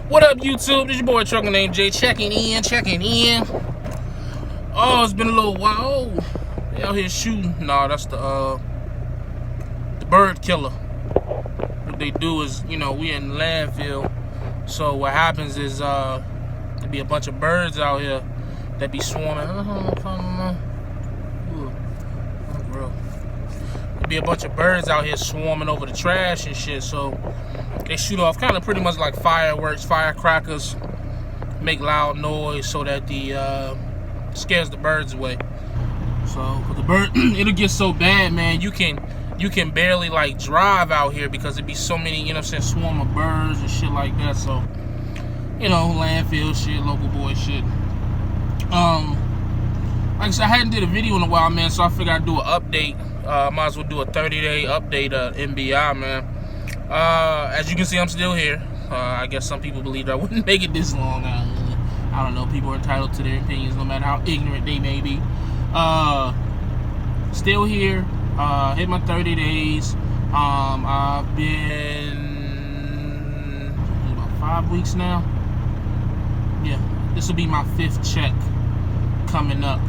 What up, YouTube? This your boy Atruckernamedjay checking in. Oh, it's been a little while. They out here shooting. Nah, that's the bird killer. What they do is, we in the landfill. So what happens is there be a bunch of birds out here that be swarming. There be a bunch of birds out here swarming over the trash and shit. So they shoot off kind of pretty much like fireworks, firecrackers, make loud noise so that the scares the birds away. So for the bird, it'll get so bad, man. You can barely like drive out here because it be so many, swarm of birds and shit like that. So landfill shit, local boy shit. Like I said, I hadn't did a video in a while, man. So I figured I'd do an update. Might as well do a 30-day update of MBI, man. As you can see, I'm still here. I guess some people believed I wouldn't make it this long. I don't know. People are entitled to their opinions, no matter how ignorant they may be. Still here. Hit my 30 days. I've been about 5 weeks now. Yeah, this will be my 5th check coming up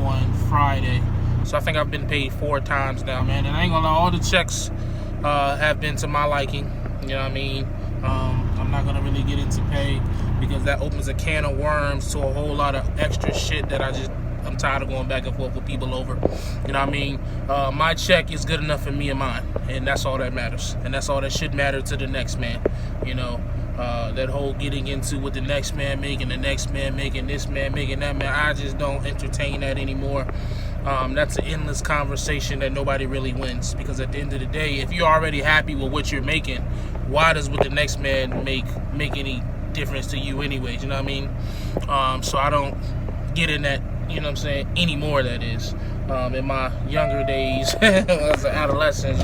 on Friday. So I think I've been paid 4 times now, man. And I ain't gonna lie, all the checks have been to my liking. You know what I mean? I'm not gonna really get into pay because that opens a can of worms to a whole lot of extra shit that I'm tired of going back and forth with people over. You know what I mean? My check is good enough for me and mine, and that's all that matters. And that's all that should matter to the next man. That whole getting into what the next man making, the next man making, this man making, that man, I just don't entertain that anymore. That's an endless conversation that nobody really wins, because at the end of the day, if you're already happy with what you're making, why does what the next man make any difference to you anyways? You know what I mean? So I don't get in that, anymore, that is. In my younger days as an adolescent,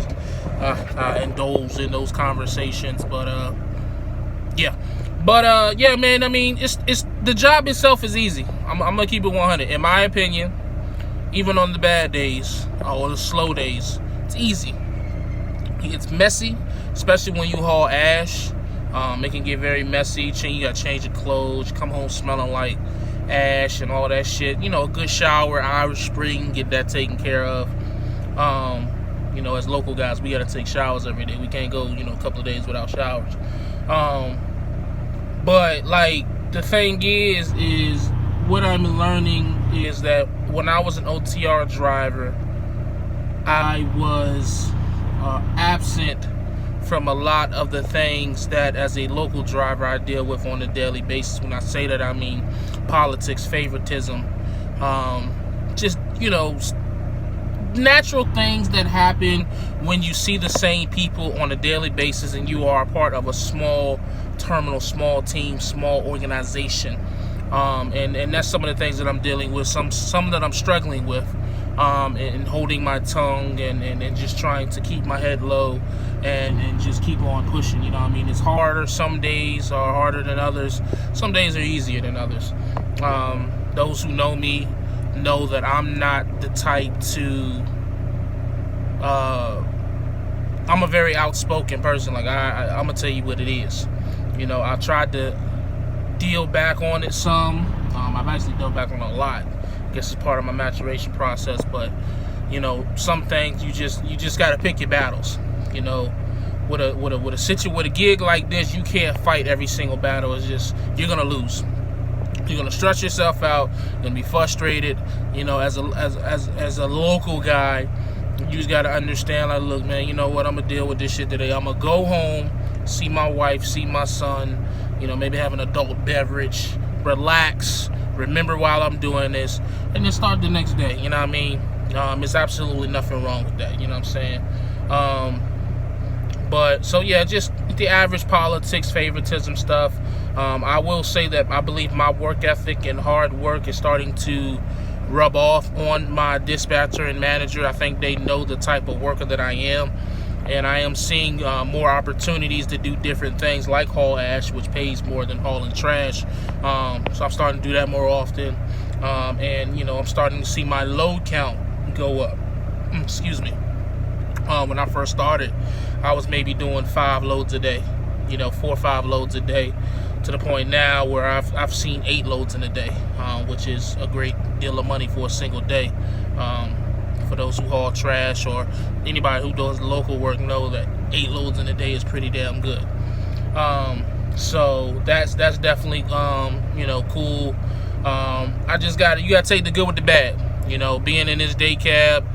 I indulged in those conversations, but yeah, man, I mean, it's the job itself is easy. I'm gonna keep it 100. In my opinion, even on the bad days or the slow days, it's easy. It's messy, especially when you haul ash. It can get very messy. You gotta change your clothes, come home smelling like ash and all that shit. A good shower, Irish Spring, get that taken care of. As local guys, we gotta take showers every day. We can't go, a couple of days without showers. But like the thing is what I'm learning is that when I was an OTR driver, I was absent from a lot of the things that as a local driver I deal with on a daily basis. When I say that, I mean politics, favoritism, just natural things that happen when you see the same people on a daily basis and you are a part of a small terminal, small team, small organization. And that's some of the things that I'm dealing with, some that I'm struggling with, and holding my tongue and just trying to keep my head low and just keep on pushing. You know what I mean? It's harder. Some days are harder than others. Some days are easier than others. Those who know me know that I'm not the type to I'm a very outspoken person. Like I'm gonna tell you what it is. I tried to deal back on it some. I've actually dealt back on a lot. I guess it's part of my maturation process, but some things you just gotta pick your battles. With a gig like this, you can't fight every single battle. It's just, you're gonna lose. You're gonna stress yourself out. You're gonna be frustrated. As a local guy, you just gotta understand. Like, look, man, you know what? I'm gonna deal with this shit today. I'm gonna go home, see my wife, see my son. Maybe have an adult beverage, relax, remember while I'm doing this, and then start the next day. You know what I mean? There's absolutely nothing wrong with that. You know what I'm saying? But so yeah, just the average politics, favoritism stuff. I will say that I believe my work ethic and hard work is starting to rub off on my dispatcher and manager. I think they know the type of worker that I am, and I am seeing more opportunities to do different things like haul ash, which pays more than hauling trash. So I'm starting to do that more often, and I'm starting to see my load count go up. Excuse me. When I first started, I was maybe doing 5 loads a day, 4 or 5 loads a day. to the point now where I've seen 8 loads in a day, which is a great deal of money for a single day. For those who haul trash or anybody who does local work know that 8 loads in a day is pretty damn good. So that's definitely cool. You gotta take the good with the bad. Being in this day cab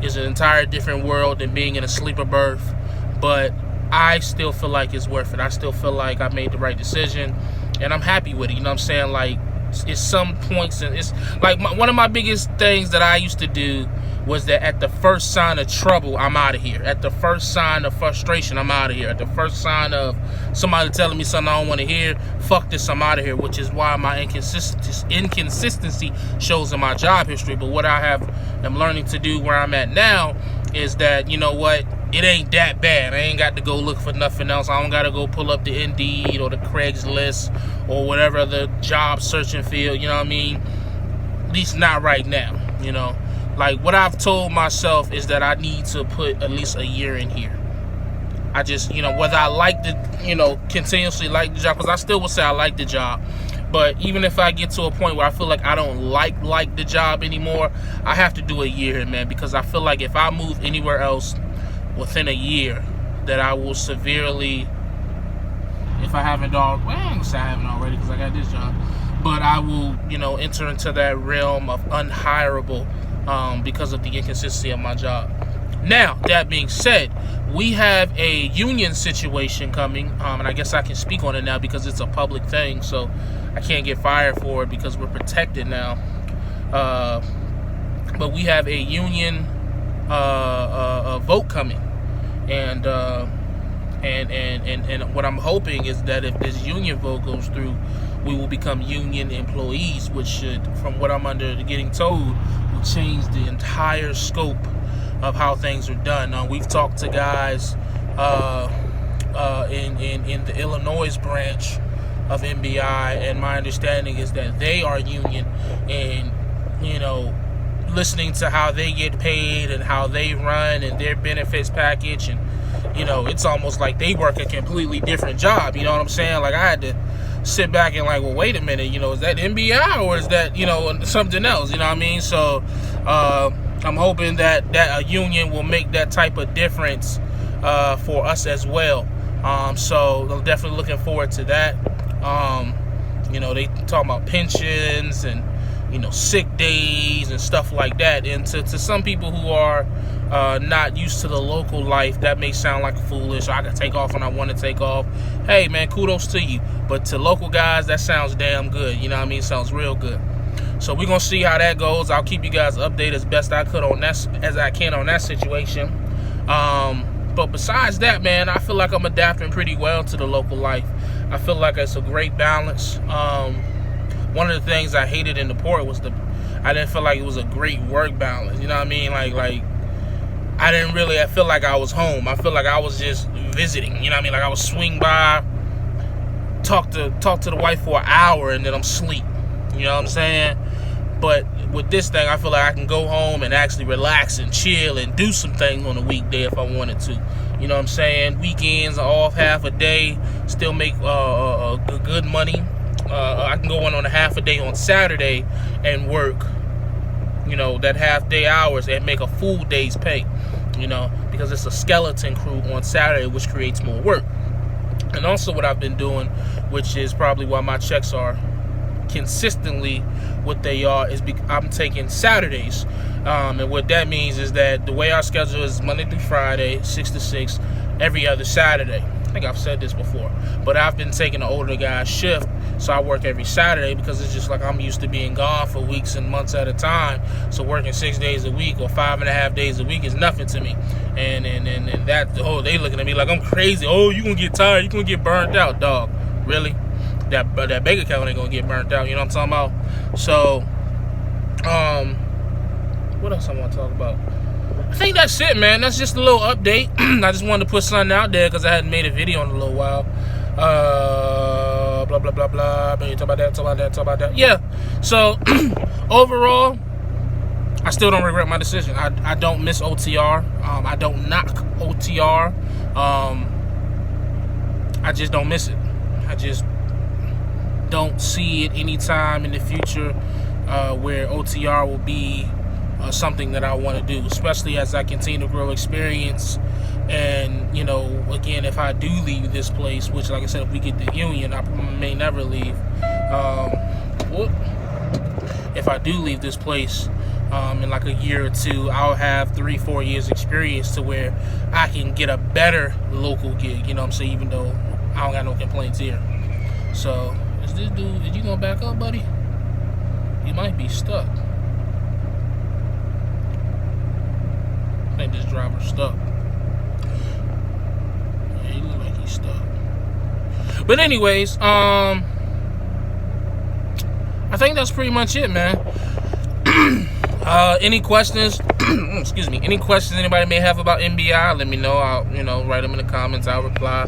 is an entire different world than being in a sleeper berth, but I still feel like it's worth it. I still feel like I made the right decision, and I'm happy with it. You know what I'm saying? Like, it's some points, and it's like one of my biggest things that I used to do was that at the first sign of trouble, I'm out of here. At the first sign of frustration, I'm out of here. At the first sign of somebody telling me something I don't want to hear, fuck this, I'm out of here, which is why my inconsistency shows in my job history. But what am learning to do where I'm at now is that, you know what, it ain't that bad. I ain't got to go look for nothing else. I don't got to go pull up the Indeed or the Craigslist or whatever the job searching field, you know what I mean? At least not right now, Like, what I've told myself is that I need to put at least a year in here. I just, whether I like the, continuously like the job, because I still would say I like the job. But even if I get to a point where I feel like I don't like the job anymore, I have to do a year, man, because I feel like if I move anywhere else within a year, that I will severely, if I haven't already, well, I ain't gonna say I haven't already because I got this job, but I will, enter into that realm of unhireable because of the inconsistency of my job. Now, that being said, we have a union situation coming, and I guess I can speak on it now because it's a public thing, so I can't get fired for it because we're protected now. But we have a union vote coming, and what I'm hoping is that if this union vote goes through, we will become union employees, which should, from what I'm getting told, will change the entire scope of how things are done. We've talked to guys in the Illinois branch of MBI, and my understanding is that they are union, and listening to how they get paid and how they run and their benefits package, and it's almost like they work a completely different job. You know what I'm saying? Like, I had to sit back and like, well, wait a minute, is that MBI or is that something else? You know what I mean? So I'm hoping that a union will make that type of difference for us as well. So I'm definitely looking forward to that. They talk about pensions and sick days and stuff like that. And to some people who are not used to the local life, that may sound like foolish. I can take off when I want to take off. Hey, man, kudos to you. But to local guys, that sounds damn good. You know what I mean? Sounds real good. So we're gonna see how that goes. I'll keep you guys updated as best I could on that, as I can on that situation. But besides that, man, I feel like I'm adapting pretty well to the local life. I feel like it's a great balance. One of the things I hated in the port was I didn't feel like it was a great work balance. You know what I mean? Like I feel like I was home. I feel like I was just visiting. You know what I mean? Like, I would swing by, talk to the wife for an hour, and then I'm asleep. You know what I'm saying? But with this thing, I feel like I can go home and actually relax and chill and do some things on a weekday if I wanted to. You know what I'm saying? Weekends are off half a day, still make good money. I can go on a half a day on Saturday and work, that half day hours and make a full day's pay, because it's a skeleton crew on Saturday, which creates more work. And also what I've been doing, which is probably why my checks are consistently what they are, is I'm taking Saturdays. And what that means is that the way our schedule is Monday through Friday, 6 to 6, every other Saturday. I think I've said this before, but I've been taking an older guy's shift, so I work every Saturday because it's just like I'm used to being gone for weeks and months at a time. So working 6 days a week or 5.5 days a week is nothing to me. And that, they looking at me like I'm crazy. Oh, you gonna get tired? You gonna get burnt out, dog? Really? That bank account ain't gonna get burnt out. You know what I'm talking about? So, what else I want to talk about? I think that's it, man. That's just a little update. I just wanted to put something out there because I hadn't made a video in a little while. Blah, blah, blah, blah. Talk about that. Yeah. So, overall, I still don't regret my decision. I don't miss OTR. I don't knock OTR. I just don't miss it. don't see it anytime in the future where OTR will be something that I want to do, especially as I continue to grow experience. And, you know, again, if I do leave this place, which, like I said, if we get the union, I may never leave. If I do leave this place in like a year or two, I'll have 3-4 years experience to where I can get a better local gig, you know what I'm saying, even though I don't got no complaints here. So, is this dude, is you gonna back up, buddy? You might be stuck. I think this driver's stuck. Yeah, he looks like he's stuck. But anyways, I think that's pretty much it, man. Any questions? Excuse me. Any questions anybody may have about MBI? Let me know. I'll, you know, write them in the comments. I'll reply.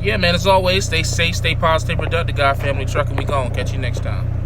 Yeah, man. As always, stay safe, stay positive, productive. God, family, trucking. We gone. Catch you next time.